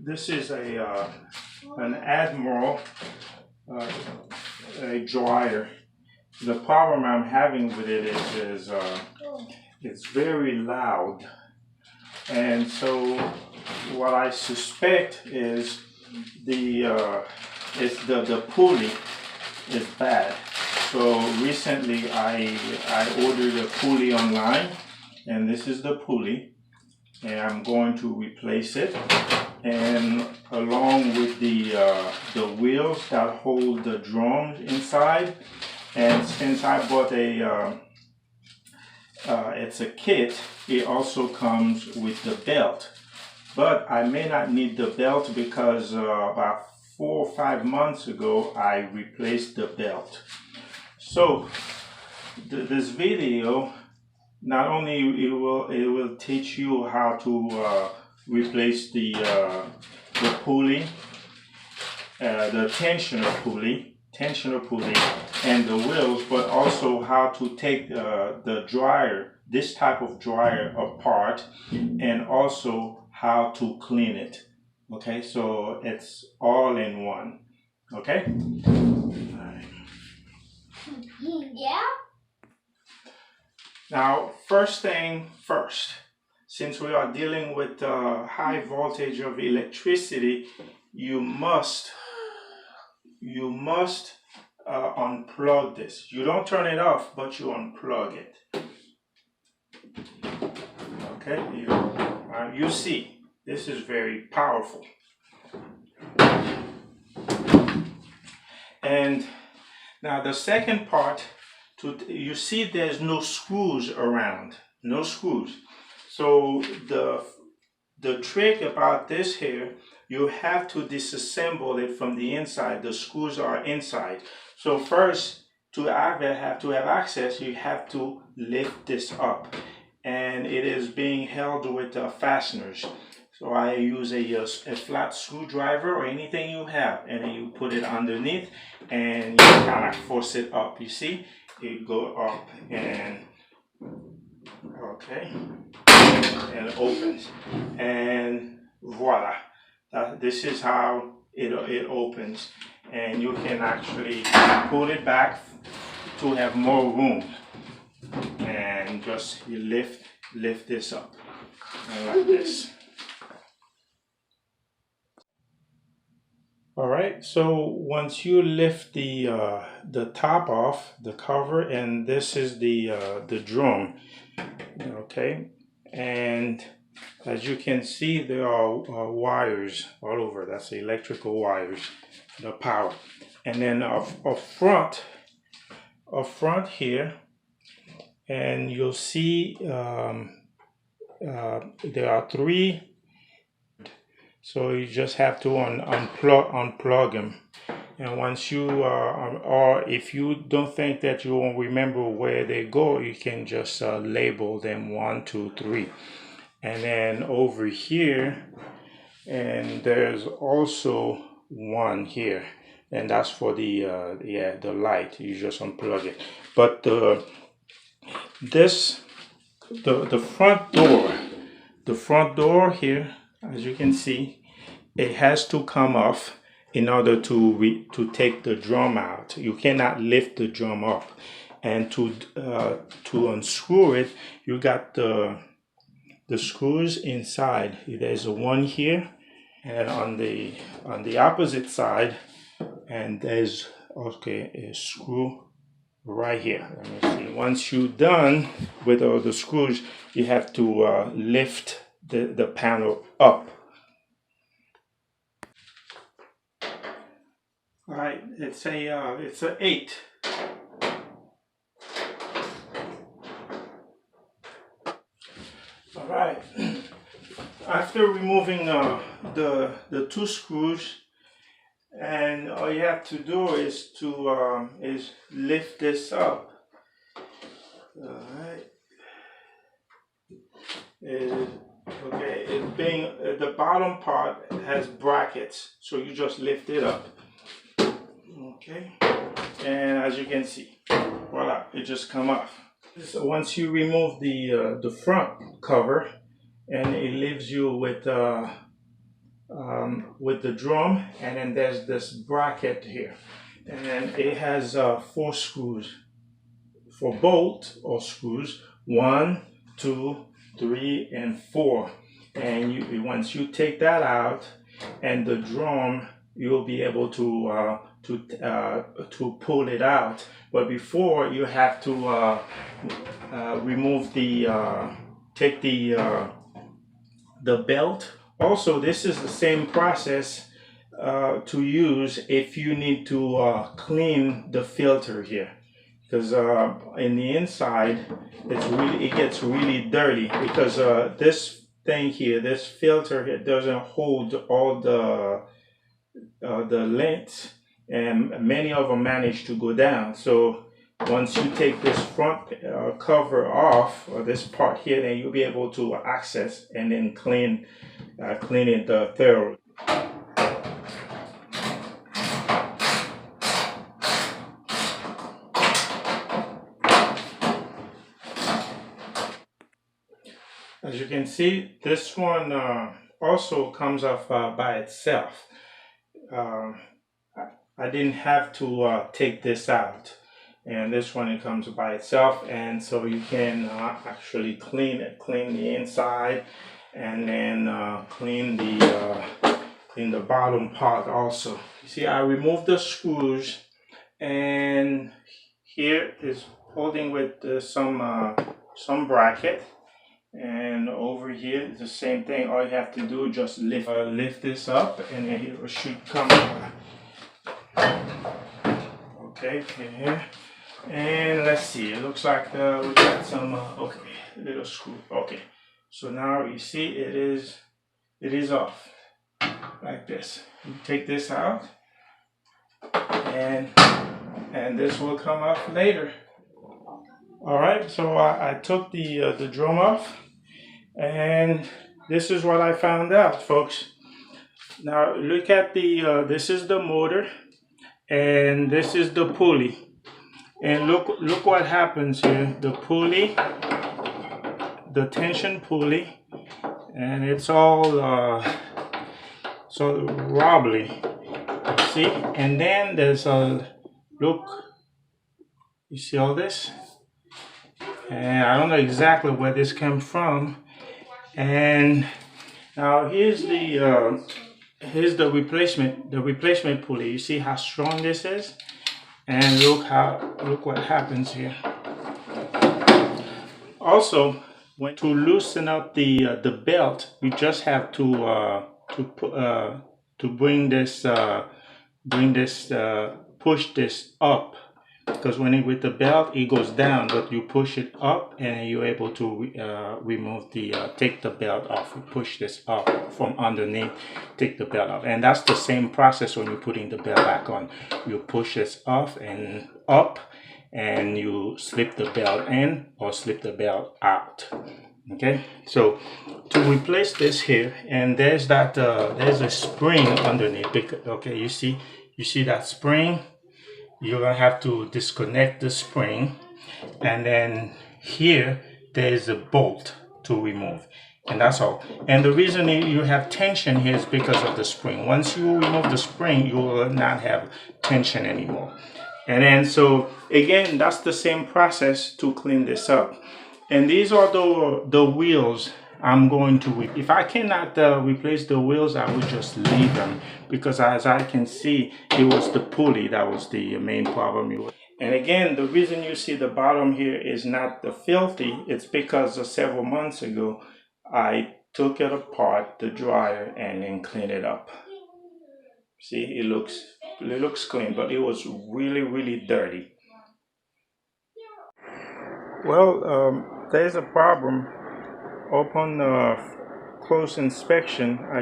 This is an Admiral a dryer. The problem I'm having with it is it's very loud, and so what I suspect is the pulley is bad. So recently I ordered a pulley online, and this is the pulley, and I'm going to replace it, and along with the wheels that hold the drums inside. And since I bought it's a kit, it also comes with the belt, but I may not need the belt because about 4 or 5 months ago I replaced the belt. So this video, not only it will teach you how to replace the pulley, the tensioner pulley, and the wheels, but also how to take the dryer, this type of dryer, apart, and also how to clean it. Okay, so it's all in one. Okay. All right. Yeah. Now, first thing first, since we are dealing with high voltage of electricity, you must unplug this. You don't turn it off, but you unplug it. Okay, you see, this is very powerful. And now the second part, you see there's no screws around, no screws. So the trick about this here, you have to disassemble it from the inside. The screws are inside. So first, to have access, you have to lift this up, and it is being held with fasteners. So I use a flat screwdriver or anything you have, and then you put it underneath, and you kind of force it up. You see, it go up, and okay, and it opens, and voila. This is how it opens, and you can actually pull it back to have more room, and just you lift this up, and like this. All right, so once you lift the top off, the cover, and this is the drum, okay, and as you can see, there are wires all over. That's the electrical wires, the power, and then up front here, and you'll see there are 3. So you just have to unplug them, and once you or if you don't think that you won't remember where they go, you can just label them 1, 2, 3, and then over here, and there's also one here, and that's for the light. You just unplug it, but the front door here, as you can see, it has to come off in order to take the drum out. You cannot lift the drum up, and to unscrew it, you got the screws inside. There's one here, and on the opposite side, and there's a screw right here. Let me see. Once you're done with all the screws, you have to lift the panel up. All right, it's a 8. All right. After removing the 2 screws, and all you have to do is to lift this up. All right. Okay, it's being the bottom part has brackets, so you just lift it up. Okay, and as you can see, voila, it just come off. So once you remove the front cover, and it leaves you with with the drum, and then there's this bracket here, and then it has 4 screws for bolt or screws, 1, 2, 3, and 4. And once you take that out and the drum, you'll be able to pull it out. But before, you have to remove take the belt. Also, this is the same process to use if you need to clean the filter here, because in the inside it gets really dirty, because this thing here, this filter here, doesn't hold all the lengths, and many of them manage to go down. So once you take this front cover off, or this part here, then you'll be able to access and then clean it thoroughly. As you can see, this one also comes off by itself. I didn't have to take this out, and this one, it comes by itself, and so you can actually clean the inside, and then clean the bottom part also. You see, I removed the screws, and here is holding with some bracket. And over here, the same thing. All you have to do is just lift this up, and then it should come. Okay, here. And let's see. It looks like we got some okay, little screw. Okay, so now you see it is off like this. You take this out, and this will come off later. All right, so I took the drum off, and this is what I found out, folks. Now look at this is the motor, and this is the pulley, and look what happens here. The pulley, the tension pulley, and it's all so wobbly. See, and then there's a look. You see all this? And I don't know exactly where this came from. And now here's the replacement pulley. You see how strong this is, and look what happens here. Also, to loosen up the belt, you just have to push this up. Because with the belt, it goes down, but you push it up, and you're able to take the belt off. You push this up from underneath, take the belt off, and that's the same process when you're putting the belt back on. You push this off and up, and you slip the belt in or slip the belt out. Okay, so to replace this here, and there's a spring underneath. Okay, you see that spring. You're gonna have to disconnect the spring, and then here there's a bolt to remove, and that's all. And the reason you have tension here is because of the spring. Once you remove the spring, you will not have tension anymore. And then so again, that's the same process to clean this up. And these are the wheels I'm going to, if I cannot replace the wheels, I would just leave them, because as I can see, it was the pulley that was the main problem. And again, the reason you see the bottom here is not the filthy, it's because several months ago, I took it apart, the dryer, and then cleaned it up. See, it looks clean, but it was really, really dirty. Well, there's a problem. Upon close inspection, I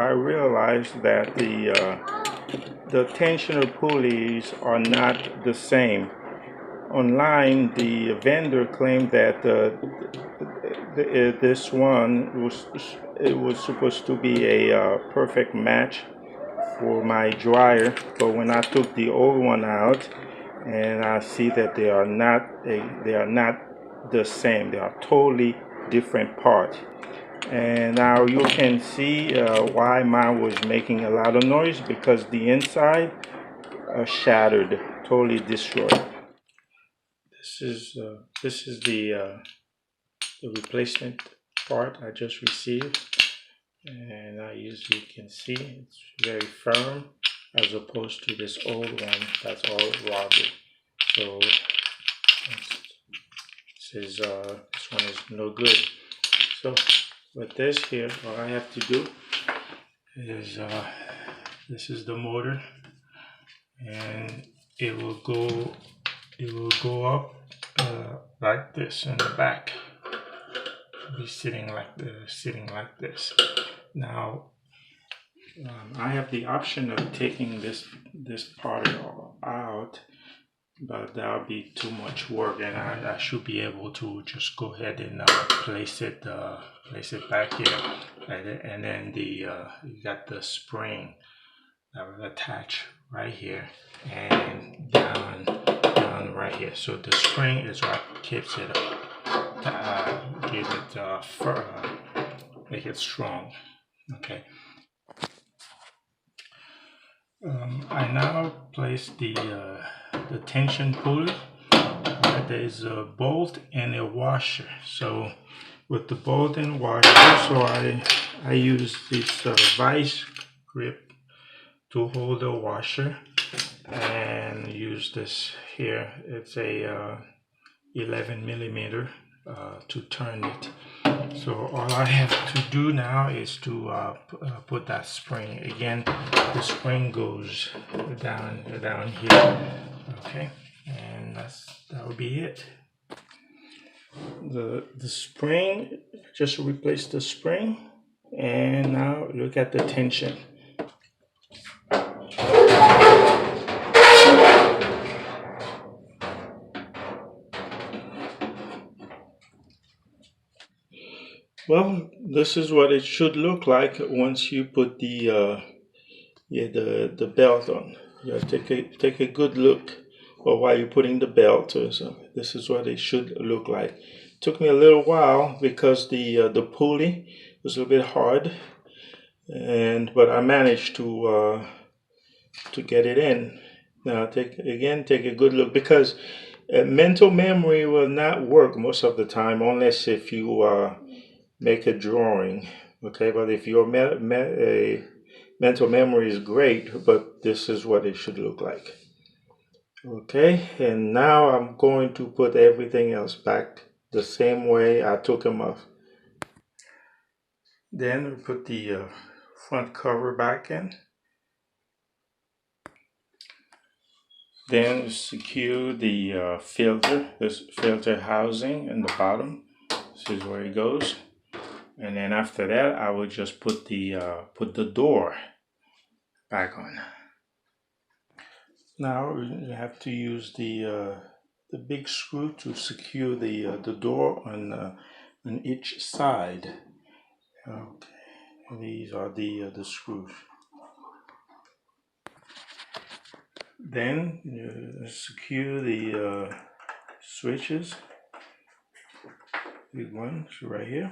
realized that the tensioner pulleys are not the same. Online, the vendor claimed that this one was supposed to be a perfect match for my dryer, but when I took the old one out, and I see that they are not the same. They are totally different parts. And now you can see why mine was making a lot of noise, because the inside shattered, totally destroyed. This is the replacement part I just received, and as you can see, it's very firm as opposed to this old one that's all rugged. So this one is no good. So with this here, all I have to do is this is the motor, and it will go up like this in the back. It'll be sitting like this. Now I have the option of taking this part out, but that'll be too much work, and I should be able to just go ahead and place it back here, and then you got the spring that will attach right here and down right here. So the spring is what keeps it make it strong. Okay. I now place the tension pulley. There's a bolt and a washer. So with the bolt and washer, so I use this vice grip to hold the washer, and use this here. It's a 11 millimeter to turn it. So all I have to do now is to put that spring. Again, the spring goes down here. Okay, and that will be it. The spring, just replace the spring, and now look at the tension. Well, this is what it should look like once you put the belt on. You take a good look while you're putting the belt. So this is what it should look like. It took me a little while because the pulley was a little bit hard, but I managed to get it in. Now take a good look, because mental memory will not work most of the time unless if you make a drawing. Okay, but if your mental memory is great, but this is what it should look like. Okay, and now I'm going to put everything else back the same way I took them off. Then we put the front cover back in. Then secure the this filter housing in the bottom. This is where it goes. And then after that, I will just put the door back on. Now you have to use the big screw to secure the door on each side. Okay, these are the screws. Then you secure the switches. Big ones right here.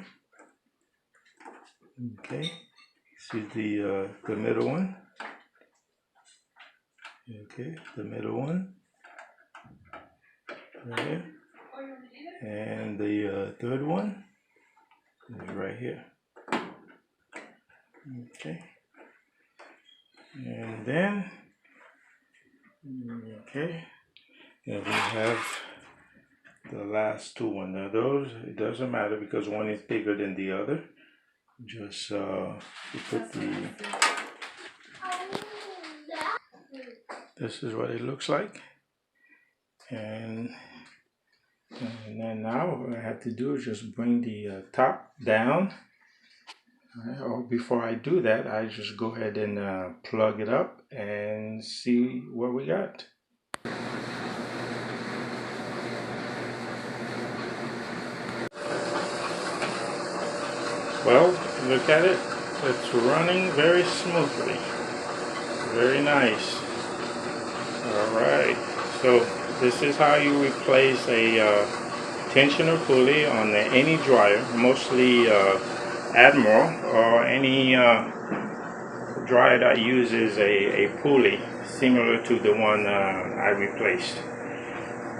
Okay, see the middle one. Okay, the middle one right here, and the third one is right here. Okay, and then and we have the last two ones. Now those, it doesn't matter because one is bigger than the other. Just you put this is what it looks like, and then now what I have to do is just bring the top down. Or before I do that, I just go ahead and plug it up and see what we got. Well, look at it. It's running very smoothly. Very nice. Alright, so this is how you replace a tensioner pulley on any dryer. Mostly Admiral or any dryer that uses a pulley similar to the one I replaced.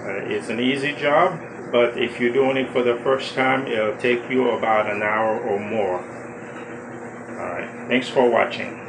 It's an easy job, but if you're doing it for the first time, it'll take you about an hour or more. Alright, thanks for watching.